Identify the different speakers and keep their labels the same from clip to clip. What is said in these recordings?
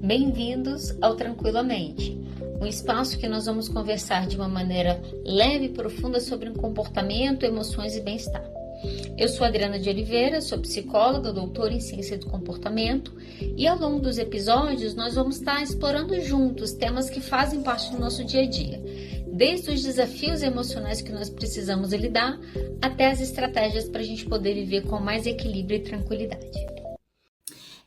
Speaker 1: Bem-vindos ao Tranquilamente, um espaço que nós vamos conversar de uma maneira leve e profunda sobre um comportamento, emoções e bem-estar. Eu sou Adriana de Oliveira, sou psicóloga, doutora em ciência do comportamento e ao longo dos episódios nós vamos estar explorando juntos temas que fazem parte do nosso dia a dia, desde os desafios emocionais que nós precisamos lidar até as estratégias para a gente poder viver com mais equilíbrio e tranquilidade.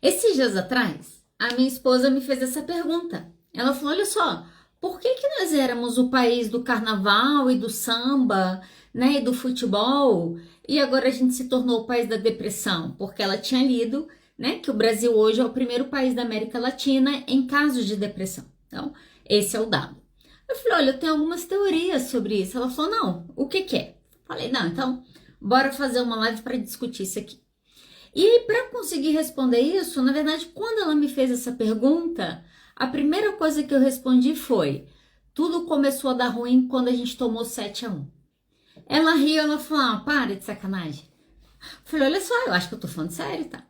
Speaker 2: Esses dias atrás, a minha esposa me fez essa pergunta. Ela falou, olha só, por que nós éramos o país do carnaval e do samba, né, e do futebol, e agora a gente se tornou o país da depressão? Porque ela tinha lido, né, que o Brasil hoje é o primeiro país da América Latina em casos de depressão. Então, esse é o dado. Eu falei, olha, eu tenho algumas teorias sobre isso. Ela falou, não, o que é? Falei, não, então, bora fazer uma live para discutir isso aqui. E aí, para conseguir responder isso, na verdade, quando ela me fez essa pergunta, a primeira coisa que eu respondi foi, tudo começou a dar ruim quando a gente tomou 7-1. Ela riu, ela falou, para de sacanagem. Eu falei, olha só, eu acho que eu tô falando sério, tá?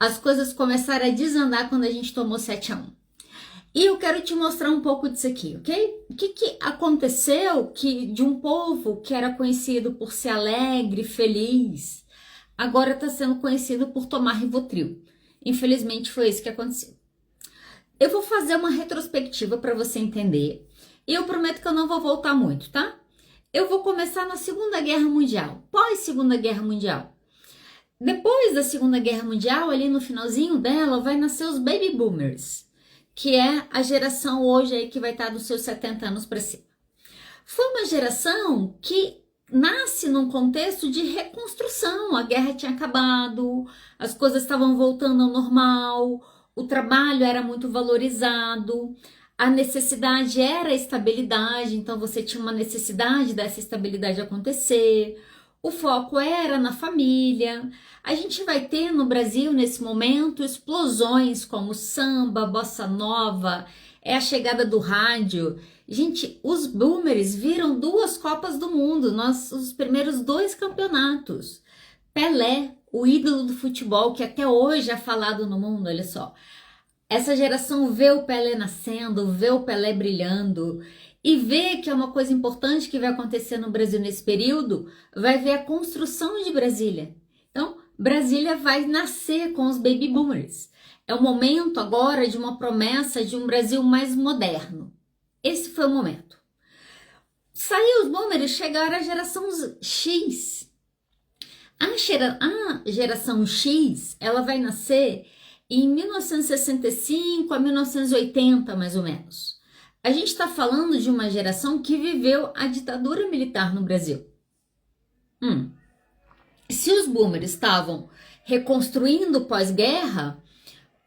Speaker 2: As coisas começaram a desandar quando a gente tomou 7-1. E eu quero te mostrar um pouco disso aqui, ok? O que aconteceu que de um povo que era conhecido por ser alegre, feliz, agora está sendo conhecido por tomar Rivotril. Infelizmente foi isso que aconteceu. Eu vou fazer uma retrospectiva para você entender. E eu prometo que eu não vou voltar muito, tá? Eu vou começar na Segunda Guerra Mundial, pós-Segunda Guerra Mundial. Depois da Segunda Guerra Mundial, ali no finalzinho dela, vai nascer os Baby Boomers, que é a geração hoje aí que vai estar dos seus 70 anos para cima. Foi uma geração que nasce num contexto de reconstrução. A guerra tinha acabado, as coisas estavam voltando ao normal, o trabalho era muito valorizado, a necessidade era a estabilidade, então você tinha uma necessidade dessa estabilidade acontecer, o foco era na família. A gente vai ter no Brasil, nesse momento, explosões como samba, bossa nova, é a chegada do rádio. Gente, os boomers viram 2 Copas do Mundo, os primeiros 2 campeonatos. Pelé, o ídolo do futebol, que até hoje é falado no mundo, olha só. Essa geração vê o Pelé nascendo, vê o Pelé brilhando e vê que é uma coisa importante que vai acontecer no Brasil nesse período, vai ver a construção de Brasília. Então, Brasília vai nascer com os baby boomers. É o momento agora de uma promessa de um Brasil mais moderno. Esse foi o momento. Saiu os boomers, chegaram a geração X. A geração X, ela vai nascer em 1965 a 1980, mais ou menos. A gente está falando de uma geração que viveu a ditadura militar no Brasil. Se os boomers estavam reconstruindo pós-guerra,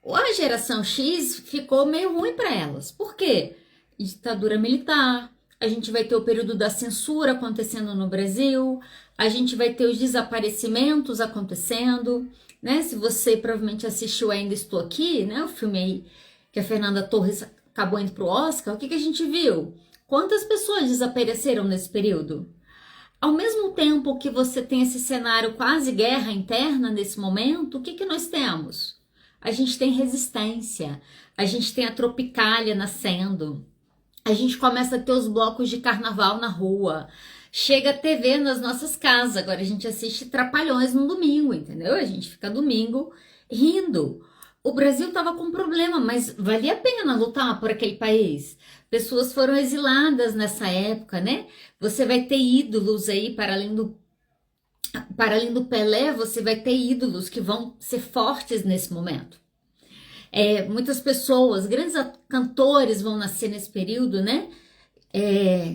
Speaker 2: a geração X ficou meio ruim para elas. Por quê? Ditadura militar, a gente vai ter o período da censura acontecendo no Brasil, a gente vai ter os desaparecimentos acontecendo, né? Se você provavelmente assistiu Ainda Estou Aqui, né? O filme aí que a Fernanda Torres acabou indo pro Oscar, o que a gente viu? Quantas pessoas desapareceram nesse período? Ao mesmo tempo que você tem esse cenário quase guerra interna nesse momento, o que nós temos? A gente tem resistência, a gente tem a Tropicália nascendo, a gente começa a ter os blocos de carnaval na rua, chega a TV nas nossas casas, agora a gente assiste Trapalhões no domingo, entendeu? A gente fica domingo rindo. O Brasil estava com problema, mas valia a pena lutar por aquele país. Pessoas foram exiladas nessa época, né? Você vai ter ídolos aí, para além do Pelé, você vai ter ídolos que vão ser fortes nesse momento. Muitas pessoas, grandes cantores vão nascer nesse período, né?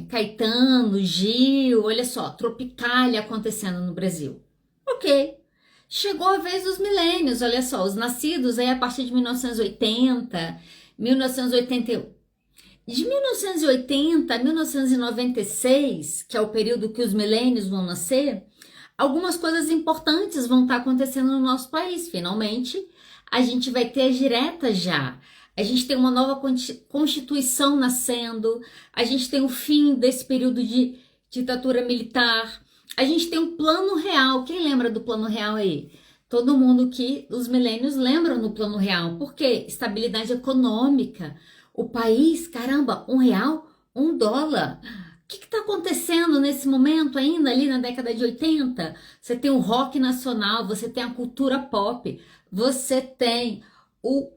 Speaker 2: Caetano, Gil, olha só, Tropicália acontecendo no Brasil. Ok. Chegou a vez dos milênios, olha só, os nascidos aí a partir de 1980, 1981. De 1980 a 1996, que é o período que os milênios vão nascer, algumas coisas importantes vão estar acontecendo no nosso país. Finalmente, a gente vai ter as diretas já. A gente tem uma nova Constituição nascendo, a gente tem o fim desse período de ditadura militar, a gente tem um plano real. Quem lembra do plano real aí? Todo mundo que os milênios lembram no Plano Real. Por quê? Estabilidade econômica. O país, caramba, R$ 1, $1. O que está acontecendo nesse momento ainda, ali na década de 80? Você tem o rock nacional, você tem a cultura pop, você tem o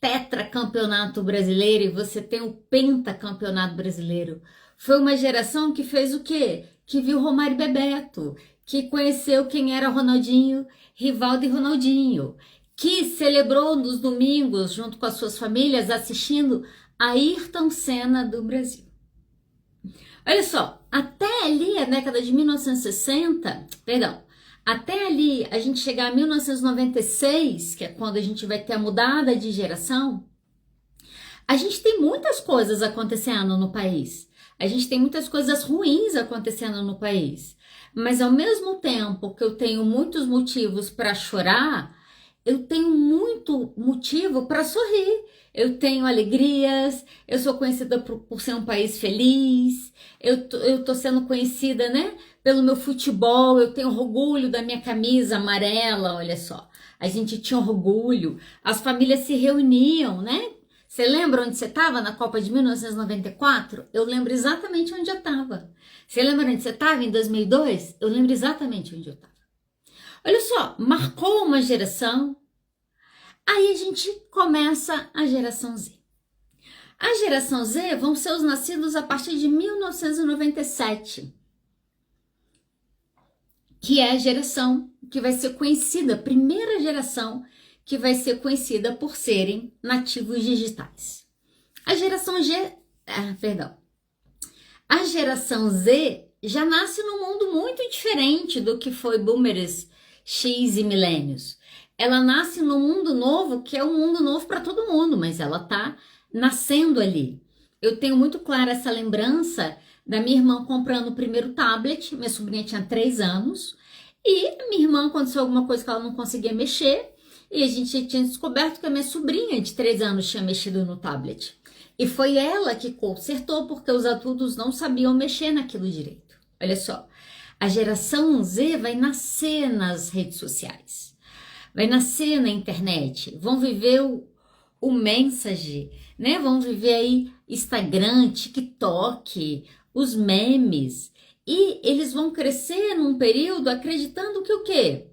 Speaker 2: tetracampeonato brasileiro e você tem o pentacampeonato brasileiro. Foi uma geração que fez o quê? Que viu Romário e Bebeto, que conheceu quem era Ronaldinho, Rivaldo e Ronaldinho, que celebrou nos domingos, junto com as suas famílias, assistindo a Ayrton Senna do Brasil. Olha só, até ali, a década de 1960, perdão, até ali a gente chegar a 1996, que é quando a gente vai ter a mudada de geração, a gente tem muitas coisas acontecendo no país. A gente tem muitas coisas ruins acontecendo no país. Mas ao mesmo tempo que eu tenho muitos motivos para chorar, eu tenho muito motivo para sorrir. Eu tenho alegrias, eu sou conhecida por ser um país feliz, eu tô sendo conhecida, né, pelo meu futebol, eu tenho orgulho da minha camisa amarela, olha só. A gente tinha orgulho, as famílias se reuniam, né? Você lembra onde você estava na Copa de 1994? Eu lembro exatamente onde eu estava. Você lembra onde você estava em 2002? Eu lembro exatamente onde eu estava. Olha só, marcou uma geração. Aí a gente começa a geração Z. A geração Z vão ser os nascidos a partir de 1997, que é a geração que vai ser conhecida, a primeira geração que vai ser conhecida por serem nativos digitais. A geração A geração Z já nasce num mundo muito diferente do que foi boomers X e milênios. Ela nasce num mundo novo, que é um mundo novo para todo mundo, mas ela tá nascendo ali. Eu tenho muito clara essa lembrança da minha irmã comprando o primeiro tablet. Minha sobrinha tinha 3 anos e a minha irmã aconteceu alguma coisa que ela não conseguia mexer e a gente tinha descoberto que a minha sobrinha de 3 anos tinha mexido no tablet. E foi ela que consertou, porque os adultos não sabiam mexer naquilo direito. Olha só, a geração Z vai nascer nas redes sociais, vai nascer na internet, vão viver o Message, né? Vão viver aí Instagram, TikTok, os memes. E eles vão crescer num período acreditando que o quê?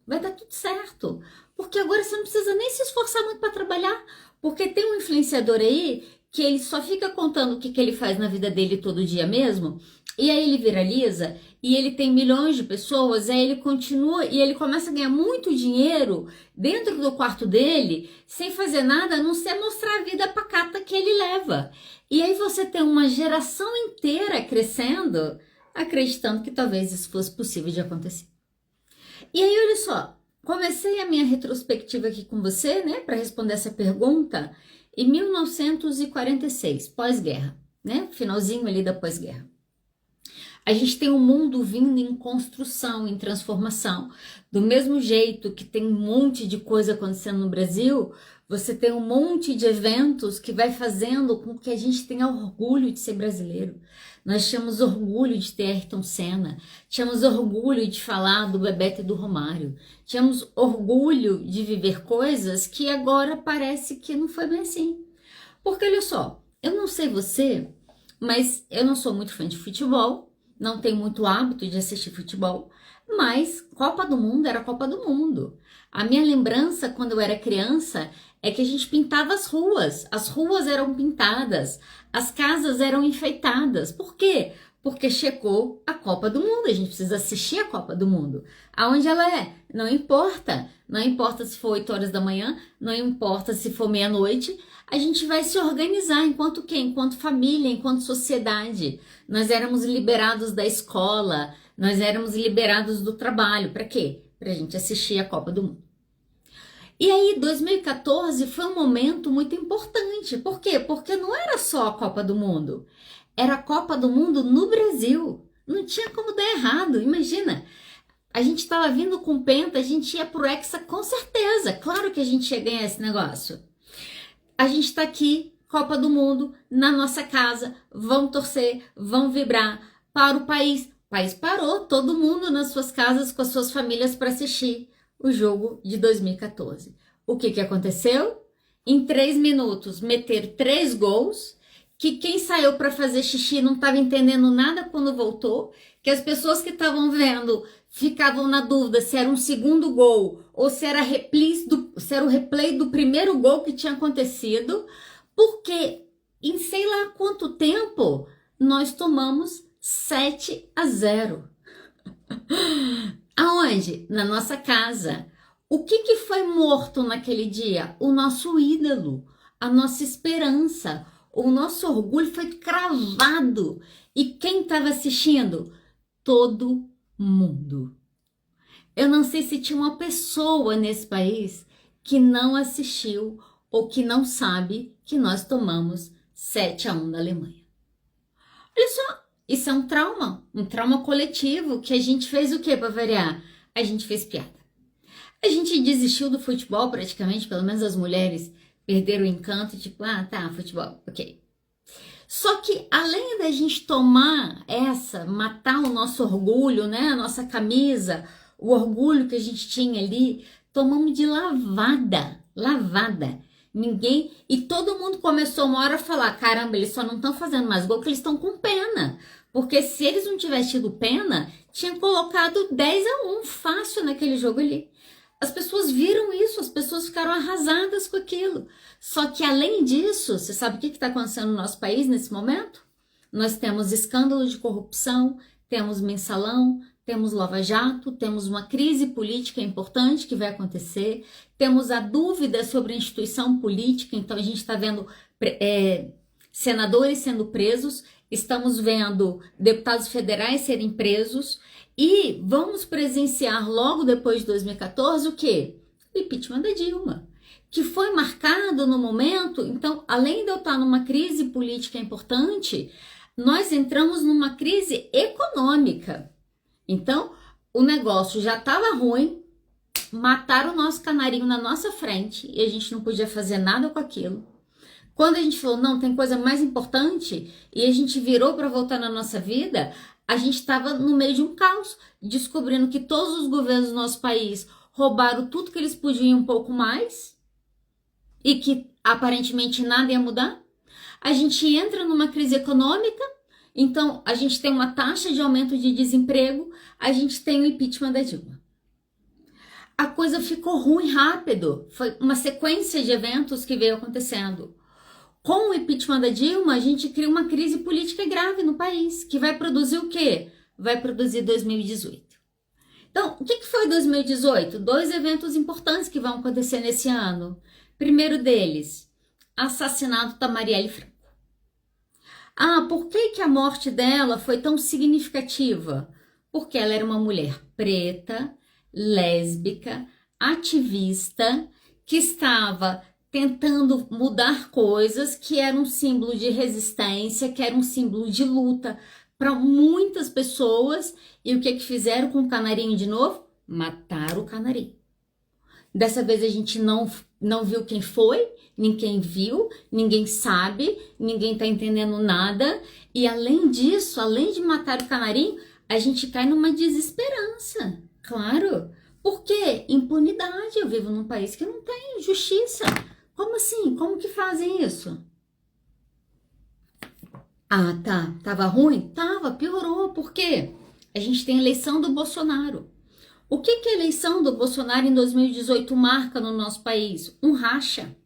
Speaker 2: Vai dar tudo certo. Porque agora você não precisa nem se esforçar muito para trabalhar, porque tem um influenciador aí que ele só fica contando o que ele faz na vida dele todo dia mesmo, e aí ele viraliza, e ele tem milhões de pessoas, aí ele continua, e ele começa a ganhar muito dinheiro dentro do quarto dele, sem fazer nada, a não ser mostrar a vida pacata que ele leva. E aí você tem uma geração inteira crescendo, acreditando que talvez isso fosse possível de acontecer. E aí, olha só, comecei a minha retrospectiva aqui com você, né, para responder essa pergunta, em 1946, pós-guerra, né? Finalzinho ali da pós-guerra. A gente tem um mundo vindo em construção, em transformação. Do mesmo jeito que tem um monte de coisa acontecendo no Brasil, você tem um monte de eventos que vai fazendo com que a gente tenha orgulho de ser brasileiro. Nós tínhamos orgulho de ter Ayrton Senna, tínhamos orgulho de falar do Bebeto e do Romário, tínhamos orgulho de viver coisas que agora parece que não foi bem assim. Porque olha só, eu não sei você, mas eu não sou muito fã de futebol, não tenho muito hábito de assistir futebol, mas Copa do Mundo era Copa do Mundo. A minha lembrança quando eu era criança é que a gente pintava as ruas eram pintadas, as casas eram enfeitadas. Por quê? Porque chegou a Copa do Mundo, a gente precisa assistir a Copa do Mundo. Aonde ela é? Não importa se for 8 horas da manhã, não importa se for meia-noite, a gente vai se organizar enquanto quê? Enquanto família, enquanto sociedade. Nós éramos liberados da escola, nós éramos liberados do trabalho. Para quê? Para a gente assistir a Copa do Mundo. E aí, 2014 foi um momento muito importante. Por quê? Porque não era só a Copa do Mundo. Era a Copa do Mundo no Brasil. Não tinha como dar errado. Imagina, a gente estava vindo com o Penta, a gente ia pro Hexa com certeza. Claro que a gente ia ganhar esse negócio. A gente está aqui, Copa do Mundo, na nossa casa. Vamos torcer, vamos vibrar para o país. O país parou, todo mundo nas suas casas com as suas famílias para assistir. o jogo de 2014. O que aconteceu? Em 3 minutos, meteram 3 gols, que quem saiu para fazer xixi não estava entendendo nada quando voltou, que as pessoas que estavam vendo ficavam na dúvida se era um segundo gol ou se era o replay do primeiro gol que tinha acontecido, porque em sei lá quanto tempo nós tomamos 7-0. Aonde? Na nossa casa. O que foi morto naquele dia? O nosso ídolo, a nossa esperança, o nosso orgulho foi cravado. E quem estava assistindo? Todo mundo. Eu não sei se tinha uma pessoa nesse país que não assistiu ou que não sabe que nós tomamos 7-1 da Alemanha. Olha só, isso é um trauma coletivo que a gente fez o quê para variar? A gente fez piada. A gente desistiu do futebol praticamente, pelo menos as mulheres perderam o encanto, tipo, futebol, ok. Só que além da gente matar o nosso orgulho, né, a nossa camisa, o orgulho que a gente tinha ali, tomamos de lavada. E todo mundo começou uma hora a falar, caramba, eles só não estão fazendo mais gol porque eles estão com pena. Porque se eles não tivessem tido pena, tinha colocado 10-1 fácil naquele jogo ali. As pessoas viram isso, as pessoas ficaram arrasadas com aquilo. Só que além disso, você sabe o que está acontecendo no nosso país nesse momento? Nós temos escândalo de corrupção, temos mensalão, temos Lava Jato, temos uma crise política importante que vai acontecer, temos a dúvida sobre a instituição política, então a gente está vendo senadores sendo presos, estamos vendo deputados federais serem presos e vamos presenciar logo depois de 2014 o quê? O impeachment da Dilma, que foi marcado no momento, então além de eu estar numa crise política importante, nós entramos numa crise econômica. Então, o negócio já estava ruim, mataram o nosso canarinho na nossa frente e a gente não podia fazer nada com aquilo. Quando a gente falou, não, tem coisa mais importante, e a gente virou para voltar na nossa vida, a gente estava no meio de um caos, descobrindo que todos os governos do nosso país roubaram tudo que eles podiam e um pouco mais, e que aparentemente nada ia mudar. A gente entra numa crise econômica, então a gente tem uma taxa de aumento de desemprego, a gente tem o impeachment da Dilma. A coisa ficou ruim rápido, foi uma sequência de eventos que veio acontecendo. Com o impeachment da Dilma, a gente cria uma crise política grave no país, que vai produzir o quê? Vai produzir 2018. Então, o que foi 2018? 2 eventos importantes que vão acontecer nesse ano. Primeiro deles, assassinato da Marielle Franco. Por que a morte dela foi tão significativa? Porque ela era uma mulher preta, lésbica, ativista, que estava tentando mudar coisas, que era um símbolo de resistência, que era um símbolo de luta para muitas pessoas. E o que fizeram com o canarinho de novo? Mataram o canarinho. Dessa vez a gente não viu quem foi, ninguém viu, ninguém sabe, ninguém tá entendendo nada. E além disso, além de matar o canarinho, a gente cai numa desesperança, claro. Porque impunidade, eu vivo num país que não tem justiça. Como assim? Como que fazem isso? Tava ruim? Tava, piorou. Por quê? A gente tem a eleição do Bolsonaro. O que a eleição do Bolsonaro em 2018 marca no nosso país? Um racha.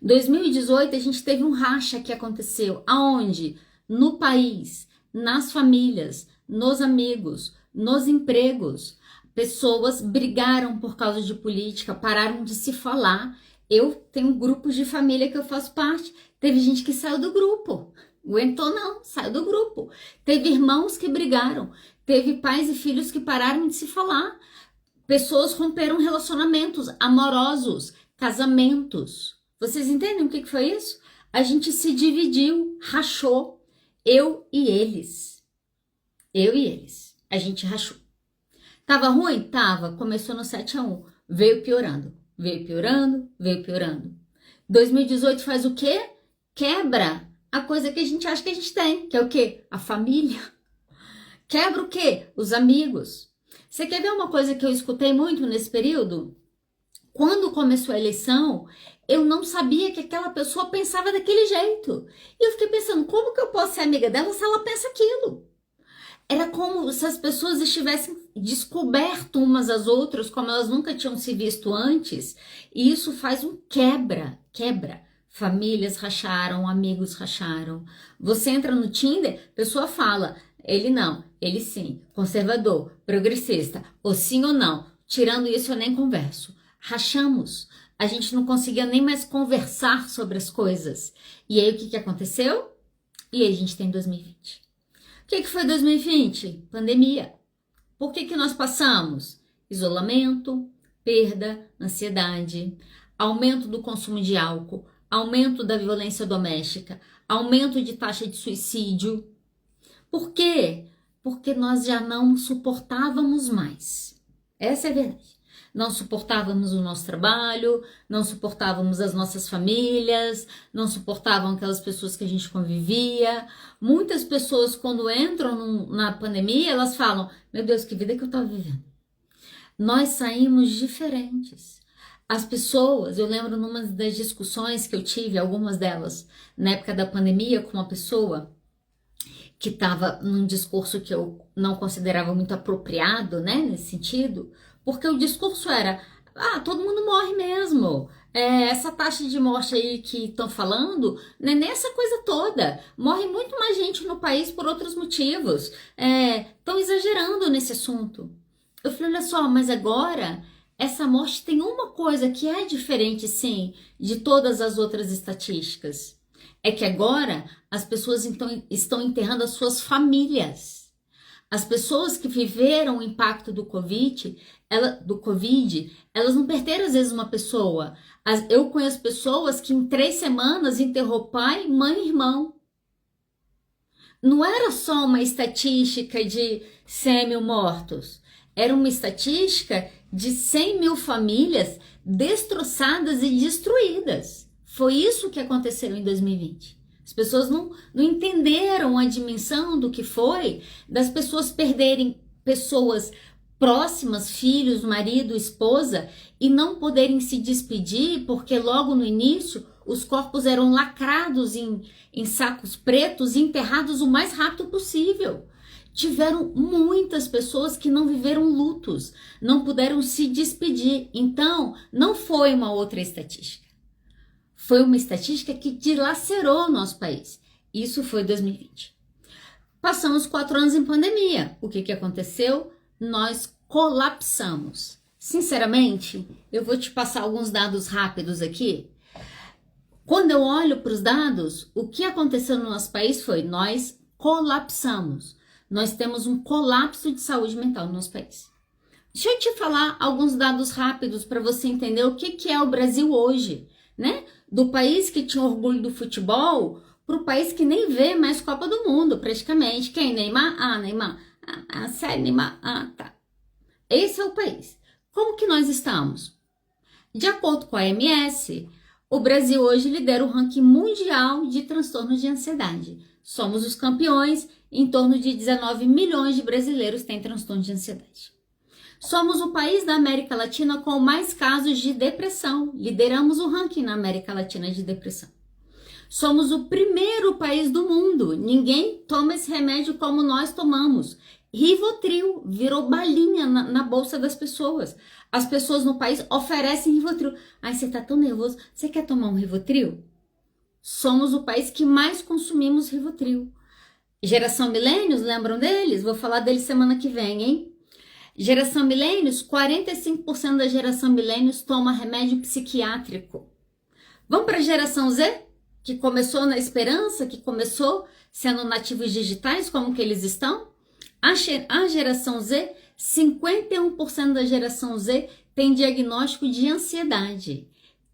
Speaker 2: 2018 a gente teve um racha que aconteceu. Aonde? No país, nas famílias, nos amigos, nos empregos. Pessoas brigaram por causa de política, pararam de se falar. Eu tenho grupos de família que eu faço parte. Teve gente que saiu do grupo. Aguentou não, saiu do grupo. Teve irmãos que brigaram. Teve pais e filhos que pararam de se falar. Pessoas romperam relacionamentos amorosos, casamentos. Vocês entendem o que foi isso? A gente se dividiu, rachou. Eu e eles. A gente rachou. Tava ruim? Tava. Começou no 7-1. Veio piorando. 2018 faz o quê? Quebra a coisa que a gente acha que a gente tem. Que é o quê? A família. Quebra o quê? Os amigos. Você quer ver uma coisa que eu escutei muito nesse período? Quando começou a eleição, eu não sabia que aquela pessoa pensava daquele jeito. E eu fiquei pensando, como que eu posso ser amiga dela se ela pensa aquilo? Era como se as pessoas estivessem descoberto umas às outras, como elas nunca tinham se visto antes. E isso faz um quebra. Famílias racharam, amigos racharam. Você entra no Tinder, a pessoa fala, ele não, ele sim, conservador, progressista, ou sim ou não. Tirando isso, eu nem converso. Rachamos. A gente não conseguia nem mais conversar sobre as coisas. E aí, o que aconteceu? E aí, a gente tem 2020. O que foi 2020? Pandemia. Por que nós passamos? Isolamento, perda, ansiedade, aumento do consumo de álcool, aumento da violência doméstica, aumento de taxa de suicídio. Por quê? Porque nós já não suportávamos mais. Essa é a verdade. Não suportávamos o nosso trabalho, não suportávamos as nossas famílias, não suportavam aquelas pessoas que a gente convivia. Muitas pessoas, quando entram na pandemia, elas falam, meu Deus, que vida que eu estava vivendo. Nós saímos diferentes. As pessoas, eu lembro numa das discussões que eu tive, algumas delas, na época da pandemia, com uma pessoa que estava num discurso que eu não considerava muito apropriado, né, nesse sentido, porque o discurso era, todo mundo morre mesmo, essa taxa de morte aí que estão falando, não é nessa coisa toda, morre muito mais gente no país por outros motivos, estão exagerando nesse assunto. Eu falei, olha só, mas agora essa morte tem uma coisa que é diferente, sim, de todas as outras estatísticas. É que agora as pessoas então estão enterrando as suas famílias. As pessoas que viveram o impacto do Covid, elas não perderam às vezes uma pessoa. Eu conheço pessoas que em 3 semanas enterrou pai, mãe e irmão. Não era só uma estatística de 100 mil mortos. Era uma estatística de 100 mil famílias destroçadas e destruídas. Foi isso que aconteceu em 2020. As pessoas não entenderam a dimensão do que foi das pessoas perderem pessoas próximas, filhos, marido, esposa, e não poderem se despedir porque logo no início os corpos eram lacrados em sacos pretos e enterrados o mais rápido possível. Tiveram muitas pessoas que não viveram lutos, não puderam se despedir. Então, não foi uma outra estatística. Foi uma estatística que dilacerou o nosso país. Isso foi 2020. Passamos 4 anos em pandemia. O que aconteceu? Nós colapsamos. Sinceramente, eu vou te passar alguns dados rápidos aqui. Quando eu olho para os dados, o que aconteceu no nosso país foi nós colapsamos. Nós temos um colapso de saúde mental no nosso país. Deixa eu te falar alguns dados rápidos para você entender o que é o Brasil hoje, né? Do país que tinha orgulho do futebol para o país que nem vê mais Copa do Mundo, praticamente. Quem? Neymar? Neymar. Sério, Neymar? Tá. Esse é o país. Como que nós estamos? De acordo com a OMS, o Brasil hoje lidera o ranking mundial de transtornos de ansiedade. Somos os campeões, em torno de 19 milhões de brasileiros têm transtorno de ansiedade. Somos o país da América Latina com mais casos de depressão. Lideramos o ranking na América Latina de depressão. Somos o primeiro país do mundo. Ninguém toma esse remédio como nós tomamos. Rivotril virou balinha na bolsa das pessoas. As pessoas no país oferecem Rivotril. Você tá tão nervoso, você quer tomar um Rivotril? Somos o país que mais consumimos Rivotril. Geração Milênios, lembram deles? Vou falar deles semana que vem, hein? Geração Milênios, 45% da geração Milênios toma remédio psiquiátrico. Vamos para a geração Z, que começou na esperança, que começou sendo nativos digitais, como que eles estão? A geração Z, 51% da geração Z tem diagnóstico de ansiedade.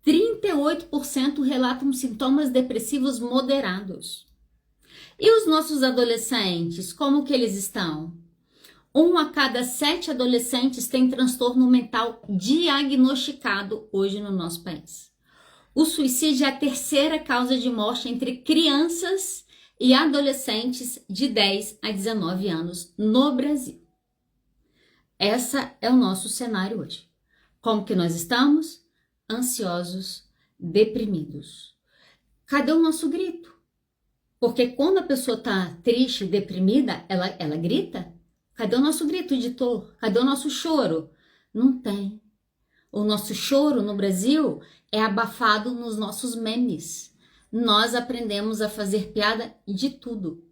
Speaker 2: 38% relatam sintomas depressivos moderados. E os nossos adolescentes, como que eles estão? 1 a cada 7 adolescentes tem transtorno mental diagnosticado hoje no nosso país. O suicídio é a 3ª causa de morte entre crianças e adolescentes de 10 a 19 anos no Brasil. Essa é o nosso cenário hoje. Como que nós estamos? Ansiosos, deprimidos. Cadê o nosso grito? Porque quando a pessoa está triste, deprimida, ela grita. Cadê o nosso grito de dor? Cadê o nosso choro? Não tem. O nosso choro no Brasil é abafado nos nossos memes. Nós aprendemos a fazer piada de tudo.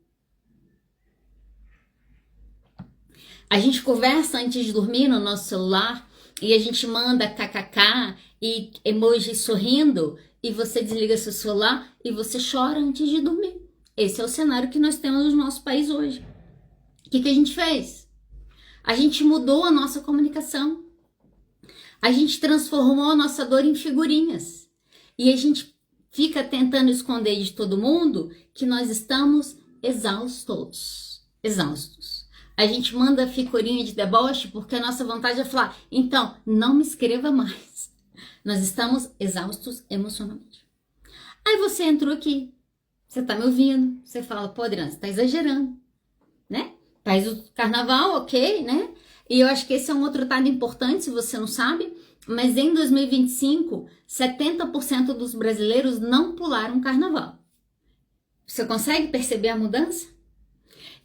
Speaker 2: A gente conversa antes de dormir no nosso celular e a gente manda kkk e emoji sorrindo e você desliga seu celular e você chora antes de dormir. Esse é o cenário que nós temos no nosso país hoje. O que a gente fez? A gente mudou a nossa comunicação. A gente transformou a nossa dor em figurinhas. E a gente fica tentando esconder de todo mundo que nós estamos exaustos. A gente manda figurinha de deboche porque a nossa vontade é falar, então, não me escreva mais. Nós estamos exaustos emocionalmente. Aí você entrou aqui, você tá me ouvindo, você fala, pô, Adriana, você tá exagerando, né? Faz o carnaval, ok, né? E eu acho que esse é um outro dado importante, se você não sabe, mas em 2025, 70% dos brasileiros não pularam carnaval. Você consegue perceber a mudança?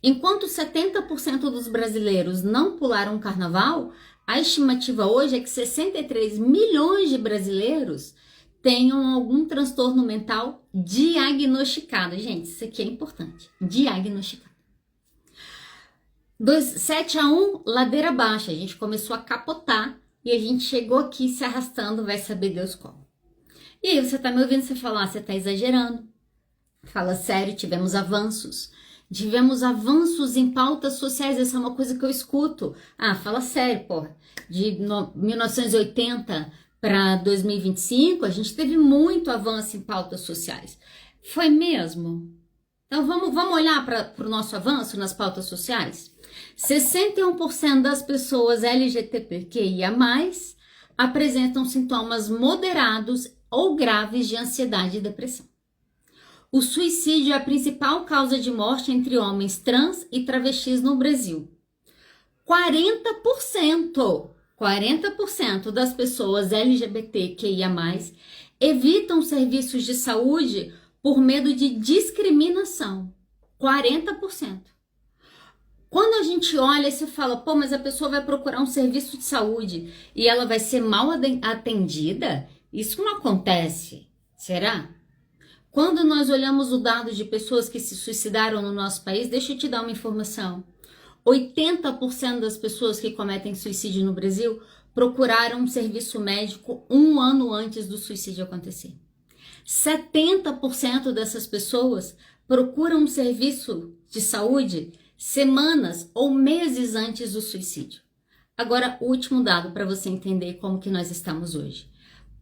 Speaker 2: Enquanto 70% dos brasileiros não pularam carnaval, a estimativa hoje é que 63 milhões de brasileiros tenham algum transtorno mental diagnosticado. Gente, isso aqui é importante. Diagnosticado. 7-1, ladeira baixa. A gente começou a capotar e a gente chegou aqui se arrastando, vai saber Deus como. E aí você tá me ouvindo, você fala, você tá exagerando. Fala sério, tivemos avanços. Tivemos avanços em pautas sociais, essa é uma coisa que eu escuto. Ah, fala sério, porra. De 1980 para 2025, a gente teve muito avanço em pautas sociais. Foi mesmo? Então vamos olhar para o nosso avanço nas pautas sociais? 61% das pessoas LGBTQIA+, apresentam sintomas moderados ou graves de ansiedade e depressão. O suicídio é a principal causa de morte entre homens trans e travestis no Brasil. 40% das pessoas LGBTQIA+, evitam serviços de saúde por medo de discriminação. 40%. Quando a gente olha e você fala, pô, mas a pessoa vai procurar um serviço de saúde e ela vai ser mal atendida? Isso não acontece. Será? Quando nós olhamos o dado de pessoas que se suicidaram no nosso país, deixa eu te dar uma informação. 80% das pessoas que cometem suicídio no Brasil procuraram um serviço médico 1 ano antes do suicídio acontecer. 70% dessas pessoas procuram um serviço de saúde semanas ou meses antes do suicídio. Agora, o último dado para você entender como que nós estamos hoje.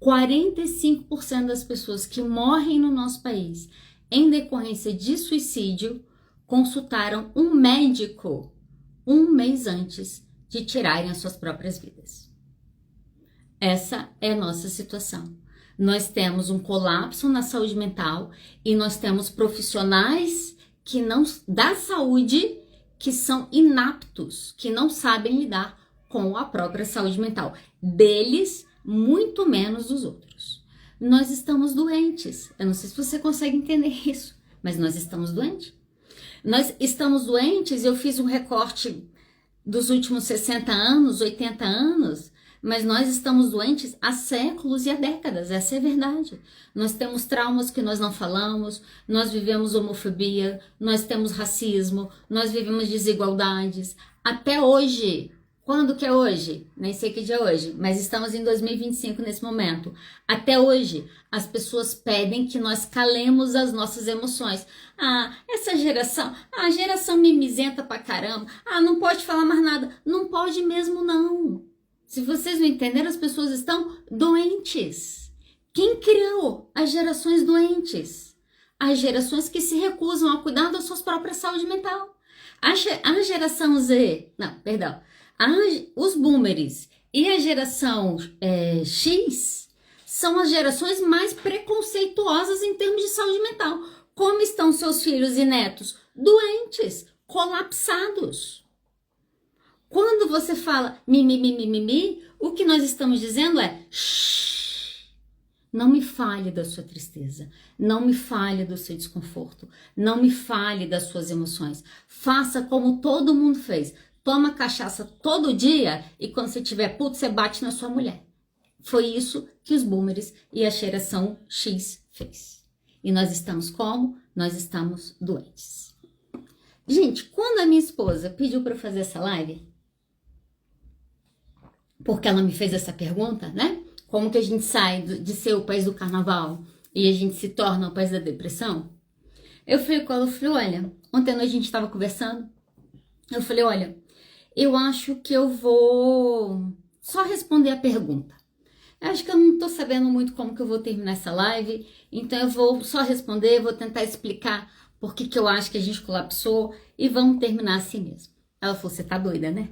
Speaker 2: 45% das pessoas que morrem no nosso país em decorrência de suicídio consultaram um médico 1 mês antes de tirarem as suas próprias vidas. Essa é a nossa situação. Nós temos um colapso na saúde mental e nós temos profissionais da saúde que são inaptos, que não sabem lidar com a própria saúde mental deles, muito menos dos outros. Nós estamos doentes. Eu não sei se você consegue entender isso, mas nós estamos doentes. Nós estamos doentes, eu fiz um recorte dos últimos 60 anos, 80 anos, mas nós estamos doentes há séculos e há décadas, essa é a verdade. Nós temos traumas que nós não falamos, nós vivemos homofobia, nós temos racismo, nós vivemos desigualdades. Até hoje, quando que é hoje? Nem sei que dia é hoje, mas estamos em 2025 nesse momento. Até hoje, as pessoas pedem que nós calemos as nossas emoções. Ah, essa geração, a geração mimizenta pra caramba. Ah, não pode falar mais nada. Não pode mesmo não. Se vocês não entenderam, as pessoas estão doentes. Quem criou as gerações doentes? As gerações que se recusam a cuidar da sua própria saúde mental. A geração Z, não, perdão. Os boomers e a geração X são as gerações mais preconceituosas em termos de saúde mental. Como estão seus filhos e netos? Doentes, colapsados. Quando você fala mimimi, o que nós estamos dizendo é shh, não me fale da sua tristeza, não me fale do seu desconforto, não me fale das suas emoções. Faça como todo mundo fez. Toma cachaça todo dia e quando você estiver puto, você bate na sua mulher. Foi isso que os boomers e a geração X fez. E nós estamos como? Nós estamos doentes. Gente, quando a minha esposa pediu para eu fazer essa live, porque ela me fez essa pergunta, né? Como que a gente sai de ser o país do carnaval e a gente se torna o país da depressão? Eu falei com ela, olha, ontem à noite a gente estava conversando, eu falei, olha, eu acho que eu vou só responder a pergunta. Eu acho que eu não tô sabendo muito como que eu vou terminar essa live, então eu vou só responder, vou tentar explicar por que eu acho que a gente colapsou e vamos terminar assim mesmo. Ela falou, você tá doida, né?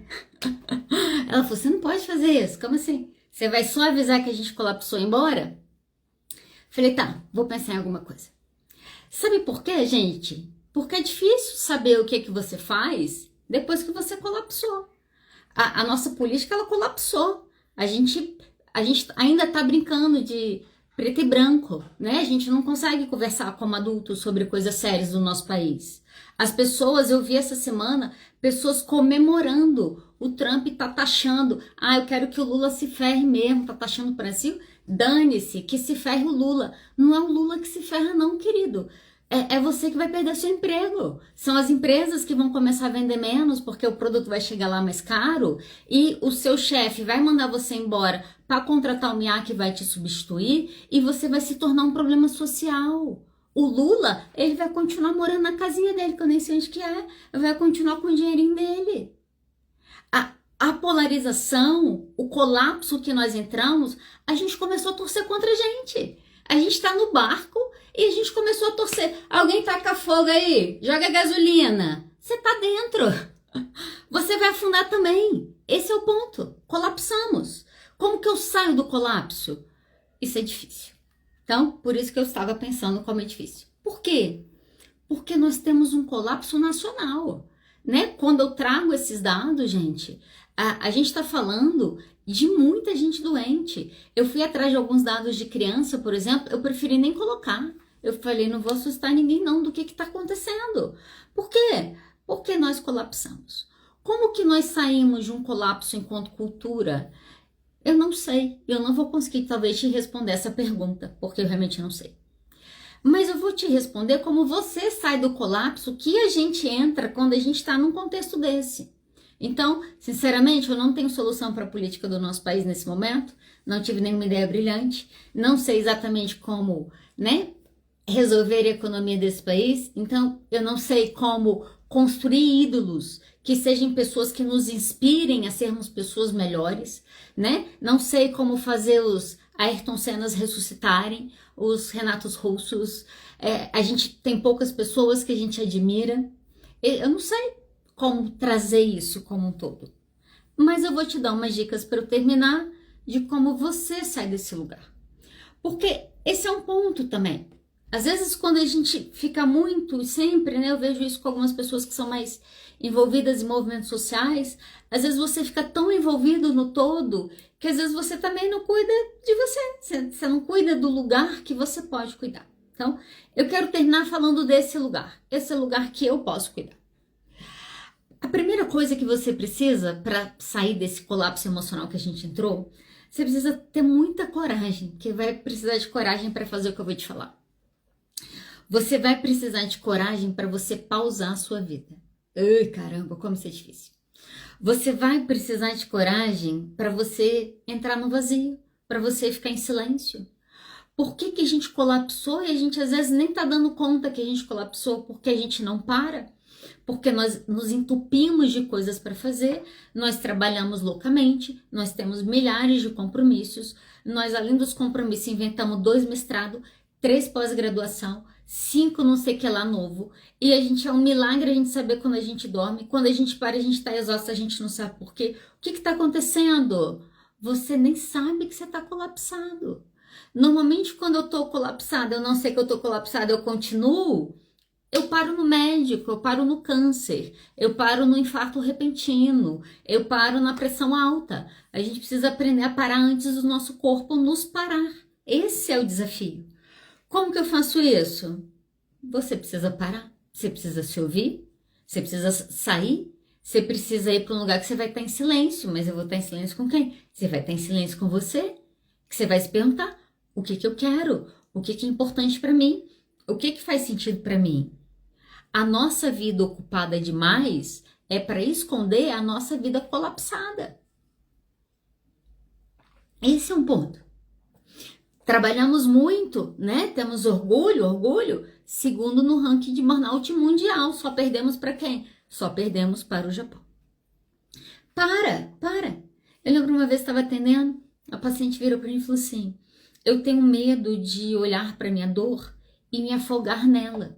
Speaker 2: Ela falou, você não pode fazer isso, como assim? Você vai só avisar que a gente colapsou e ir embora? Falei, tá, vou pensar em alguma coisa. Sabe por quê, gente? Porque é difícil saber o que você faz depois que você colapsou. A nossa política, ela colapsou. A gente ainda tá brincando de preto e branco, né? A gente não consegue conversar como adultos sobre coisas sérias do nosso país. As pessoas, eu vi essa semana, pessoas comemorando. O Trump tá taxando. Ah, eu quero que o Lula se ferre mesmo. Tá taxando o Brasil? Dane-se, que se ferre o Lula. Não é o Lula que se ferra não, querido. É você que vai perder seu emprego. São as empresas que vão começar a vender menos porque o produto vai chegar lá mais caro e o seu chefe vai mandar você embora para contratar um IA que vai te substituir e você vai se tornar um problema social. O Lula, ele vai continuar morando na casinha dele, que eu nem sei onde que é, vai continuar com o dinheirinho dele. A polarização, o colapso que nós entramos, a gente começou a torcer contra a gente. A gente está no barco e a gente começou a torcer. Alguém taca fogo aí, joga gasolina. Você tá dentro. Você vai afundar também. Esse é o ponto. Colapsamos. Como que eu saio do colapso? Isso é difícil. Então, por isso que eu estava pensando como é difícil. Por quê? Porque nós temos um colapso nacional, né? Quando eu trago esses dados, gente, a gente está falando de muita gente doente. Eu fui atrás de alguns dados de criança, por exemplo, eu preferi nem colocar. Eu falei, não vou assustar ninguém não do que está acontecendo. Por quê? Porque nós colapsamos. Como que nós saímos de um colapso enquanto cultura? Eu não sei. Eu não vou conseguir talvez te responder essa pergunta, porque eu realmente não sei. Mas eu vou te responder como você sai do colapso que a gente entra quando a gente está num contexto desse. Então, sinceramente, eu não tenho solução para a política do nosso país nesse momento, não tive nenhuma ideia brilhante, não sei exatamente como, né, resolver a economia desse país, então eu não sei como construir ídolos que sejam pessoas que nos inspirem a sermos pessoas melhores, né? Não sei como fazer os Ayrton Sennas ressuscitarem, os Renatos Russos, a gente tem poucas pessoas que a gente admira, eu não sei como trazer isso como um todo. Mas eu vou te dar umas dicas para eu terminar de como você sai desse lugar. Porque esse é um ponto também. Às vezes quando a gente fica muito, sempre, né, eu vejo isso com algumas pessoas que são mais envolvidas em movimentos sociais, às vezes você fica tão envolvido no todo que às vezes você também não cuida de você não cuida do lugar que você pode cuidar. Então, eu quero terminar falando desse lugar, esse lugar que eu posso cuidar. A primeira coisa que você precisa para sair desse colapso emocional que a gente entrou, você precisa ter muita coragem, que vai precisar de coragem para fazer o que eu vou te falar. Você vai precisar de coragem para você pausar a sua vida. Ai, caramba, como isso é difícil. Você vai precisar de coragem para você entrar no vazio, para você ficar em silêncio. Por que que a gente colapsou e a gente às vezes nem tá dando conta que a gente colapsou? Porque a gente não para. Porque nós nos entupimos de coisas para fazer, nós trabalhamos loucamente, nós temos milhares de compromissos, nós além dos compromissos inventamos 2 mestrados, 3 pós-graduação, 5 não sei o que lá novo, e a gente é um milagre a gente saber quando a gente dorme, quando a gente para a gente tá exausta, a gente não sabe por quê. O que tá acontecendo? Você nem sabe que você tá colapsado. Normalmente quando eu tô colapsada, eu não sei que eu tô colapsada, eu continuo, Eu paro no médico, eu paro no câncer, eu paro no infarto repentino, eu paro na pressão alta. A gente precisa aprender a parar antes do nosso corpo nos parar. Esse é o desafio. Como que eu faço isso? Você precisa parar, você precisa se ouvir, você precisa sair, você precisa ir para um lugar que você vai estar em silêncio. Mas eu vou estar em silêncio com quem? Você vai estar em silêncio com você, que você vai se perguntar o que eu quero, o que é importante para mim, o que faz sentido para mim. A nossa vida ocupada demais é para esconder a nossa vida colapsada. Esse é um ponto. Trabalhamos muito, né? Temos orgulho, segundo no ranking de burnout mundial. Só perdemos para quem? Só perdemos para o Japão. Para. Eu lembro uma vez estava atendendo, a paciente virou para mim e falou assim: eu tenho medo de olhar para minha dor e me afogar nela,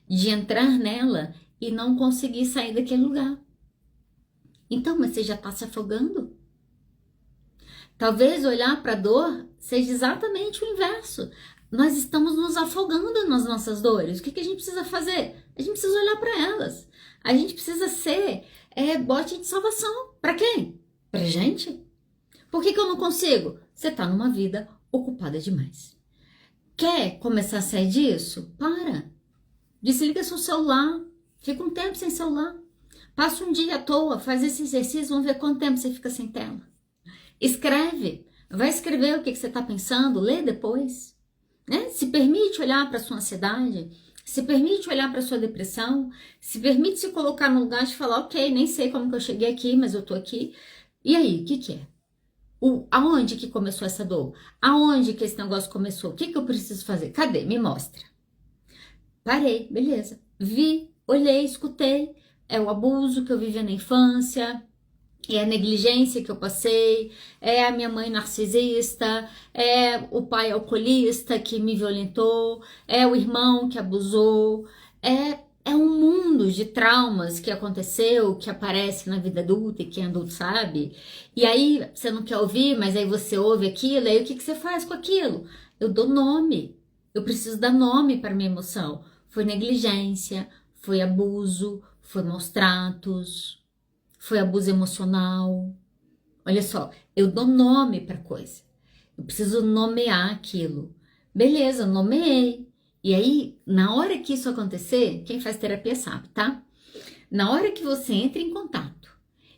Speaker 2: de entrar nela e não conseguir sair daquele lugar. Então, mas você já está se afogando? Talvez olhar para a dor seja exatamente o inverso. Nós estamos nos afogando nas nossas dores. O que a gente precisa fazer? A gente precisa olhar para elas. A gente precisa ser bote de salvação. Para quem? Para gente. Por que eu não consigo? Você está numa vida ocupada demais. Quer começar a sair disso? Para. Desliga seu celular. Fica um tempo sem celular. Passa um dia à toa, faz esse exercício, vamos ver quanto tempo você fica sem tela. Escreve. Vai escrever o que você está pensando, lê depois. Né? Se permite olhar para a sua ansiedade, se permite olhar para a sua depressão, se permite se colocar no lugar de falar, ok, nem sei como que eu cheguei aqui, mas eu estou aqui. E aí, o que é? Aonde que começou essa dor? Aonde que esse negócio começou? O que eu preciso fazer? Cadê? Me mostra. Parei, beleza. Vi, olhei, escutei. É o abuso que eu vivi na infância, é a negligência que eu passei, é a minha mãe narcisista, é o pai alcoolista que me violentou, é o irmão que abusou, é um mundo de traumas que aconteceu, que aparece na vida adulta e quem é adulto sabe. E aí você não quer ouvir, mas aí você ouve aquilo, aí o que você faz com aquilo? Eu dou nome, eu preciso dar nome para minha emoção. Foi negligência, foi abuso, foi maus tratos, foi abuso emocional. Olha só, eu dou nome para coisa. Eu preciso nomear aquilo. Beleza, nomeei. E aí, na hora que isso acontecer, quem faz terapia sabe, tá? Na hora que você entra em contato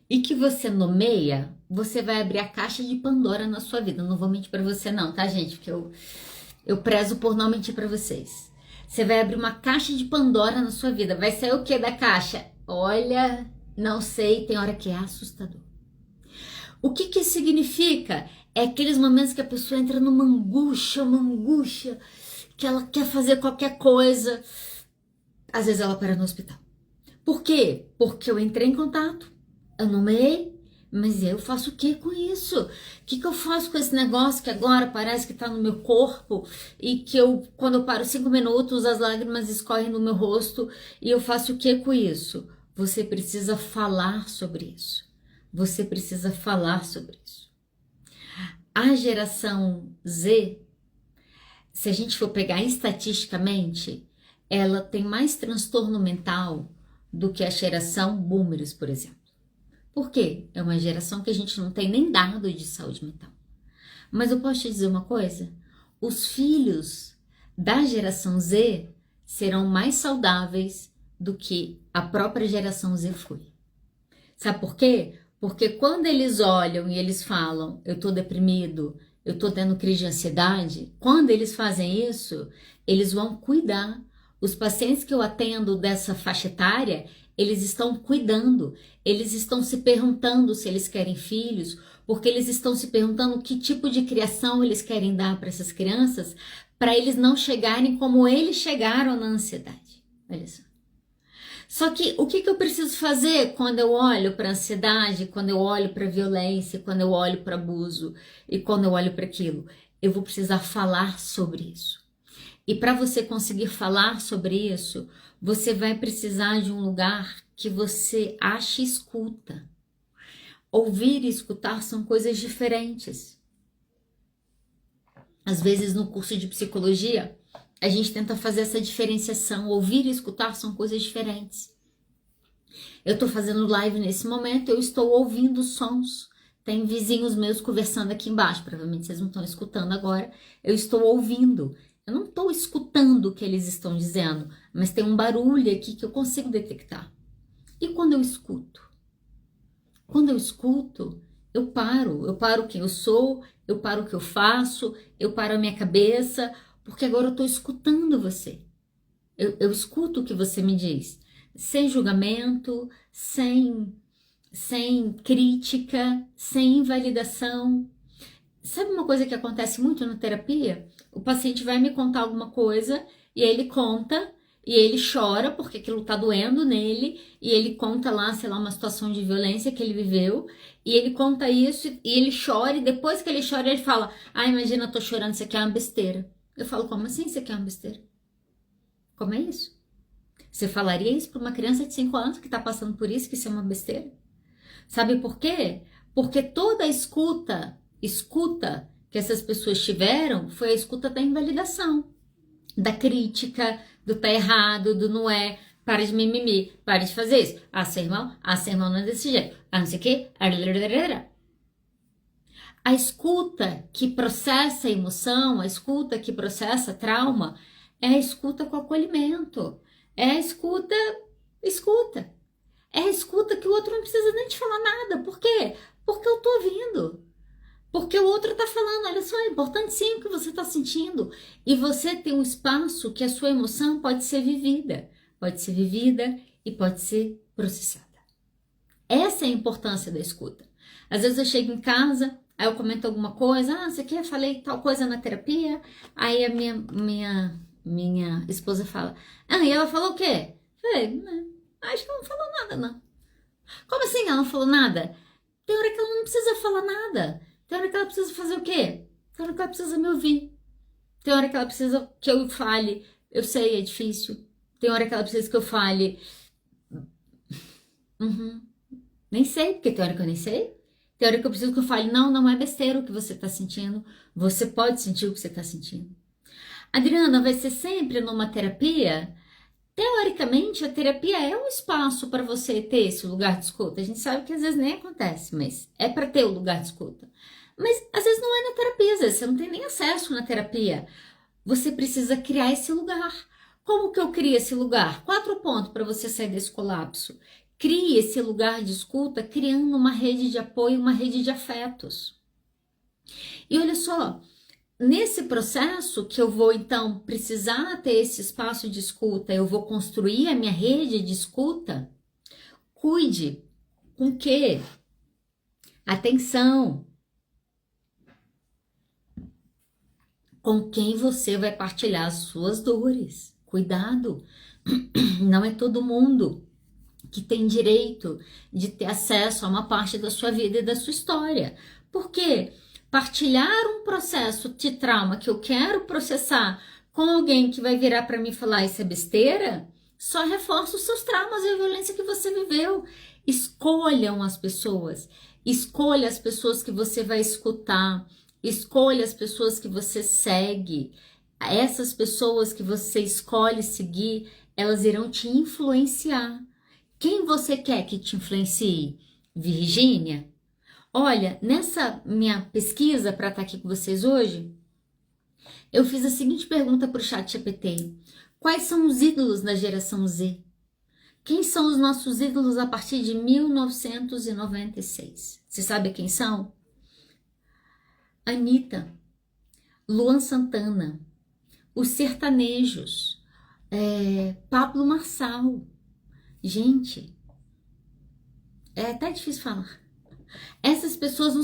Speaker 2: e que você nomeia, você vai abrir a caixa de Pandora na sua vida. Não vou mentir para você não, tá, gente? Porque eu prezo por não mentir para vocês. Você vai abrir uma caixa de Pandora na sua vida. Vai sair o que da caixa? Olha, não sei, tem hora que é assustador. O que isso significa? É aqueles momentos que a pessoa entra numa angústia, que ela quer fazer qualquer coisa. Às vezes ela para no hospital. Por quê? Porque eu entrei em contato, eu nomeei, mas eu faço o que com isso? O que eu faço com esse negócio que agora parece que está no meu corpo e que quando eu paro 5 minutos, as lágrimas escorrem no meu rosto e eu faço o que com isso? Você precisa falar sobre isso. Você precisa falar sobre isso. A geração Z, se a gente for pegar estatisticamente, ela tem mais transtorno mental do que a geração boomers, por exemplo. Por quê? É uma geração que a gente não tem nem dado de saúde mental. Mas eu posso te dizer uma coisa? Os filhos da geração Z serão mais saudáveis do que a própria geração Z foi. Sabe por quê? Porque quando eles olham e eles falam, eu tô deprimido, eu tô tendo crise de ansiedade, quando eles fazem isso, eles vão cuidar. Os pacientes que eu atendo dessa faixa etária, eles estão cuidando, eles estão se perguntando se eles querem filhos, porque eles estão se perguntando que tipo de criação eles querem dar para essas crianças, para eles não chegarem como eles chegaram na ansiedade. Olha só. Só que o que eu preciso fazer quando eu olho para a ansiedade, quando eu olho para a violência, quando eu olho para abuso e quando eu olho para aquilo? Eu vou precisar falar sobre isso. E para você conseguir falar sobre isso, você vai precisar de um lugar que você ache e escuta. Ouvir e escutar são coisas diferentes. Às vezes no curso de psicologia, a gente tenta fazer essa diferenciação. Ouvir e escutar são coisas diferentes. Eu tô fazendo live nesse momento, eu estou ouvindo sons. Tem vizinhos meus conversando aqui embaixo, provavelmente vocês não estão escutando agora. Eu estou ouvindo. Eu não estou escutando o que eles estão dizendo, mas tem um barulho aqui que eu consigo detectar. E quando eu escuto? Quando eu escuto, eu paro quem eu sou, eu paro o que eu faço, eu paro a minha cabeça, porque agora eu estou escutando você. Eu escuto o que você me diz, sem julgamento, sem crítica, sem invalidação. Sabe uma coisa que acontece muito na terapia? O paciente vai me contar alguma coisa e ele conta e ele chora porque aquilo tá doendo nele e ele conta lá, sei lá, uma situação de violência que ele viveu e ele conta isso e ele chora e depois que ele chora ele fala: ah, imagina, eu tô chorando, isso aqui é uma besteira. Eu falo: como assim isso aqui é uma besteira? Como é isso? Você falaria isso para uma criança de 5 anos que tá passando por isso, que isso é uma besteira? Sabe por quê? Porque toda a escuta que essas pessoas tiveram foi a escuta da invalidação, da crítica, do tá errado, do não é, para de mimimi, para de fazer isso. Seu irmão não é desse jeito, não sei o quê. A escuta que processa a emoção, a escuta que processa trauma, é a escuta com acolhimento, é a escuta. É a escuta que o outro não precisa nem te falar nada. Por quê? Porque eu tô ouvindo. Porque o outro tá falando, olha só, é importante sim o que você tá sentindo. E você tem um espaço que a sua emoção pode ser vivida. Pode ser vivida e pode ser processada. Essa é a importância da escuta. Às vezes eu chego em casa, aí eu comento alguma coisa, você quer? Falei tal coisa na terapia. Aí a minha esposa fala, e ela falou o quê? Falei, acho que ela não falou nada, não. Como assim ela não falou nada? Tem hora que ela não precisa falar nada. Tem hora que ela precisa fazer o quê? Tem hora que ela precisa me ouvir. Tem hora que ela precisa que eu fale. Eu sei, é difícil. Tem hora que ela precisa que eu fale. Nem sei, porque tem hora que eu nem sei. Tem hora que eu preciso que eu fale, não é besteira o que você tá sentindo. Você pode sentir o que você tá sentindo. Adriana, vai ser sempre numa terapia? Teoricamente, a terapia é um espaço para você ter esse lugar de escuta. A gente sabe que às vezes nem acontece, mas é para ter o lugar de escuta. Mas às vezes não é na terapia, às vezes você não tem nem acesso na terapia. Você precisa criar esse lugar. Como que eu crio esse lugar? 4 pontos para você sair desse colapso. Crie esse lugar de escuta criando uma rede de apoio, uma rede de afetos. E olha só, nesse processo que eu vou então precisar ter esse espaço de escuta, eu vou construir a minha rede de escuta, cuide com que? Atenção! Com quem você vai partilhar as suas dores. Cuidado! Não é todo mundo que tem direito de ter acesso a uma parte da sua vida e da sua história. Por quê? Partilhar um processo de trauma que eu quero processar com alguém que vai virar para mim e falar isso é besteira, só reforça os seus traumas e a violência que você viveu. Escolham as pessoas. Escolha as pessoas que você vai escutar. Escolha as pessoas que você segue. Essas pessoas que você escolhe seguir, elas irão te influenciar. Quem você quer que te influencie? Virgínia? Olha, nessa minha pesquisa para estar aqui com vocês hoje, eu fiz a seguinte pergunta para o ChatGPT. Quais são os ídolos da geração Z? Quem são os nossos ídolos a partir de 1996? Você sabe quem são? Anitta, Luan Santana, os sertanejos, Pablo Marçal. Gente, é até difícil falar. Essas pessoas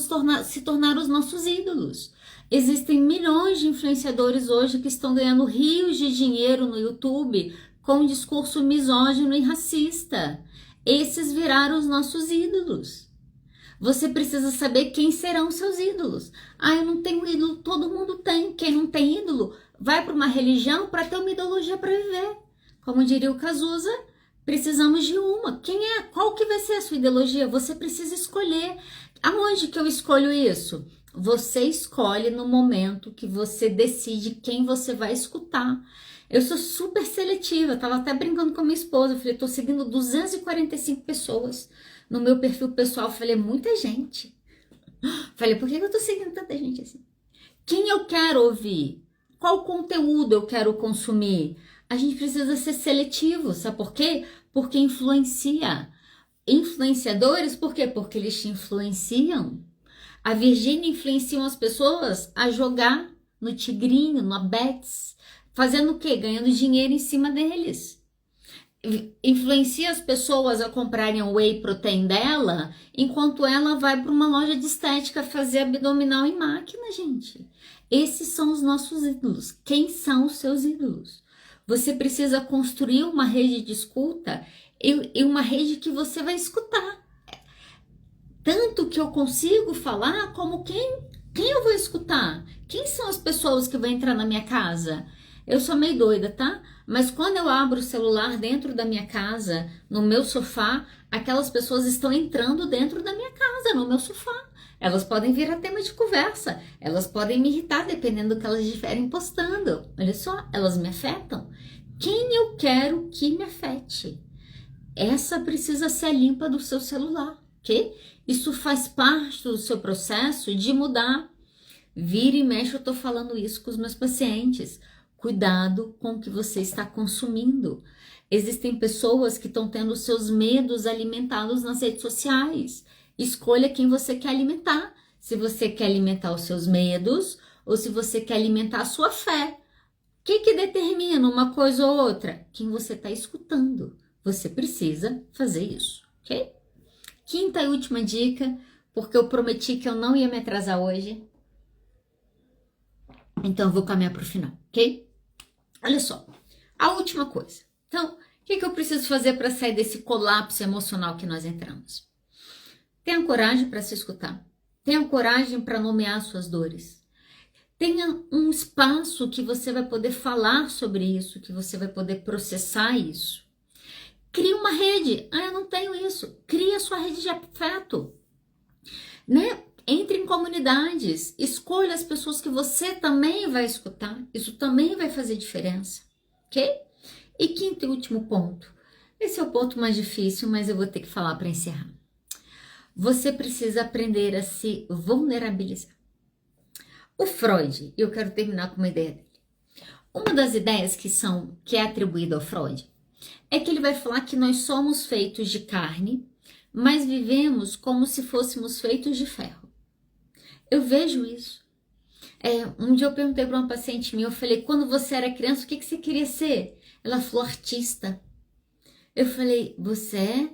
Speaker 2: se tornaram os nossos ídolos. Existem milhões de influenciadores hoje que estão ganhando rios de dinheiro no YouTube com um discurso misógino e racista. Esses viraram os nossos ídolos. Você precisa saber quem serão seus ídolos. Eu não tenho ídolo, todo mundo tem. Quem não tem ídolo vai para uma religião para ter uma ideologia para viver. Como diria o Cazuza, precisamos de uma. Qual que vai ser a sua ideologia? Você precisa escolher. Aonde que eu escolho isso? Você escolhe no momento que você decide quem você vai escutar. Eu sou super seletiva, tava até brincando com a minha esposa, eu falei, tô seguindo 245 pessoas no meu perfil pessoal, eu falei, muita gente. Falei, por que eu tô seguindo tanta gente assim? Quem eu quero ouvir? Qual conteúdo eu quero consumir? A gente precisa ser seletivo, sabe por quê? Porque influencia. Influenciadores, por quê? Porque eles te influenciam. A Virgínia influencia as pessoas a jogar no tigrinho, no Bets, fazendo o quê? Ganhando dinheiro em cima deles. Influencia as pessoas a comprarem o whey protein dela, enquanto ela vai para uma loja de estética fazer abdominal em máquina, gente. Esses são os nossos ídolos. Quem são os seus ídolos? Você precisa construir uma rede de escuta e uma rede que você vai escutar. Tanto que eu consigo falar como quem eu vou escutar? Quem são as pessoas que vão entrar na minha casa? Eu sou meio doida, tá? Mas quando eu abro o celular dentro da minha casa, no meu sofá, aquelas pessoas estão entrando dentro da minha casa, no meu sofá. Elas podem virar tema de conversa, elas podem me irritar dependendo do que elas estiverem postando. Olha só, elas me afetam. Quem eu quero que me afete? Essa precisa ser limpa do seu celular, ok? Isso faz parte do seu processo de mudar. Vira e mexe, eu tô falando isso com os meus pacientes. Cuidado com o que você está consumindo. Existem pessoas que estão tendo seus medos alimentados nas redes sociais. Escolha quem você quer alimentar. Se você quer alimentar os seus medos ou se você quer alimentar a sua fé. O que determina uma coisa ou outra? Quem você está escutando. Você precisa fazer isso, ok? Quinta e última dica, porque eu prometi que eu não ia me atrasar hoje. Então eu vou caminhar para o final, ok? Olha só, a última coisa. Então, o que eu preciso fazer para sair desse colapso emocional que nós entramos? Tenha coragem para se escutar. Tenha coragem para nomear suas dores. Tenha um espaço que você vai poder falar sobre isso, que você vai poder processar isso. Crie uma rede. Ah, eu não tenho isso. Crie a sua rede de afeto. Né? Entre em comunidades. Escolha as pessoas que você também vai escutar. Isso também vai fazer diferença. Ok? E quinto e último ponto. Esse é o ponto mais difícil, mas eu vou ter que falar para encerrar. Você precisa aprender a se vulnerabilizar. O Freud, eu quero terminar com uma ideia dele. Uma das ideias que é atribuída ao Freud é que ele vai falar que nós somos feitos de carne, mas vivemos como se fôssemos feitos de ferro. Eu vejo isso. Um dia eu perguntei para uma paciente minha, eu falei, quando você era criança, o que você queria ser? Ela falou, artista. Eu falei, você é?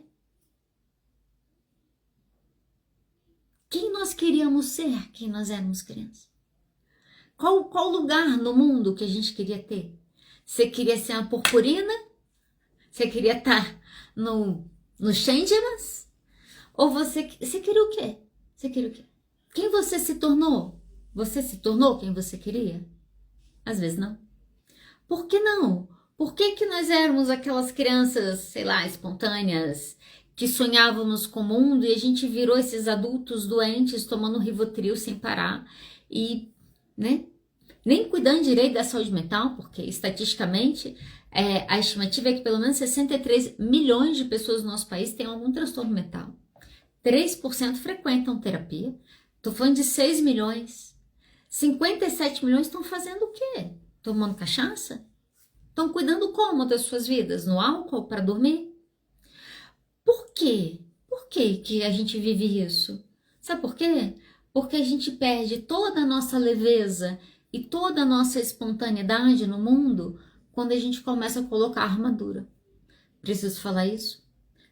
Speaker 2: Quem nós queríamos ser, quem nós éramos crianças? Qual lugar no mundo que a gente queria ter? Você queria ser uma purpurina? Você queria estar no Changemans? Ou você queria o quê? Você queria o quê? Quem você se tornou? Você se tornou quem você queria? Às vezes não. Por que não? Por que nós éramos aquelas crianças, sei lá, espontâneas, que sonhávamos com o mundo e a gente virou esses adultos doentes tomando Rivotril sem parar e, né, nem cuidando direito da saúde mental, porque estatisticamente a estimativa é que pelo menos 63 milhões de pessoas no nosso país têm algum transtorno mental. 3% frequentam terapia. Estou falando de 6 milhões. 57 milhões estão fazendo o quê? Tomando cachaça? Estão cuidando como das suas vidas? No álcool para dormir? Por quê? Por que que a gente vive isso? Sabe por quê? Porque a gente perde toda a nossa leveza e toda a nossa espontaneidade no mundo quando a gente começa a colocar armadura. Preciso falar isso?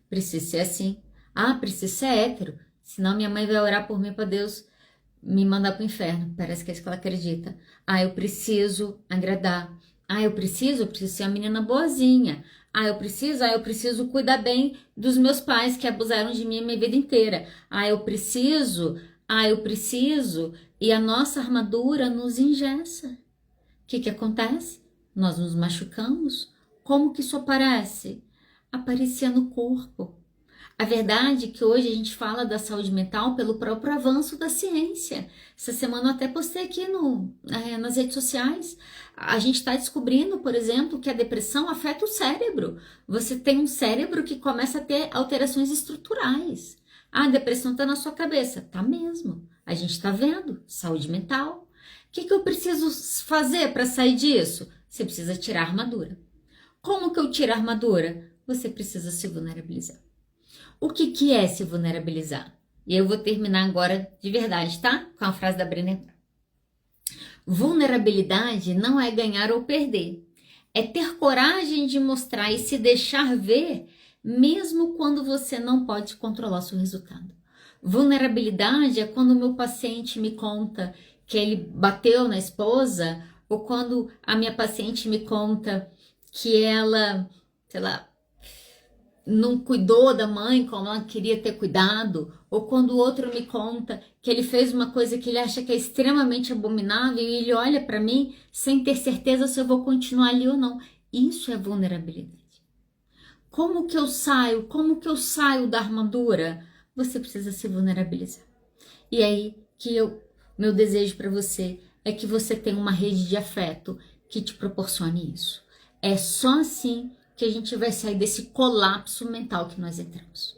Speaker 2: Preciso ser assim. Ah, preciso ser hétero. Senão minha mãe vai orar por mim para Deus me mandar para o inferno. Parece que é isso que ela acredita. Ah, eu preciso agradar. Ah, eu preciso ser uma menina boazinha. Ah, eu preciso cuidar bem dos meus pais que abusaram de mim a minha vida inteira. Ah, eu preciso. E a nossa armadura nos engessa. O que acontece? Nós nos machucamos. Como que isso aparece? Aparecia no corpo. A verdade é que hoje a gente fala da saúde mental pelo próprio avanço da ciência. Essa semana eu até postei aqui nas redes sociais. A gente está descobrindo, por exemplo, que a depressão afeta o cérebro. Você tem um cérebro que começa a ter alterações estruturais. A depressão está na sua cabeça. Tá mesmo. A gente está vendo. Saúde mental. O que eu preciso fazer para sair disso? Você precisa tirar a armadura. Como que eu tiro a armadura? Você precisa se vulnerabilizar. O que é se vulnerabilizar? E eu vou terminar agora de verdade, tá? Com a frase da Brené Brown. Vulnerabilidade não é ganhar ou perder. É ter coragem de mostrar e se deixar ver, mesmo quando você não pode controlar seu resultado. Vulnerabilidade é quando o meu paciente me conta que ele bateu na esposa, ou quando a minha paciente me conta que ela, sei lá, não cuidou da mãe como ela queria ter cuidado, ou quando o outro me conta que ele fez uma coisa que ele acha que é extremamente abominável e ele olha para mim sem ter certeza se eu vou continuar ali ou não. Isso é vulnerabilidade. Como que eu saio? Como que eu saio da armadura? Você precisa se vulnerabilizar. E aí que meu desejo para você é que você tenha uma rede de afeto que te proporcione isso. É só assim que a gente vai sair desse colapso mental que nós entramos.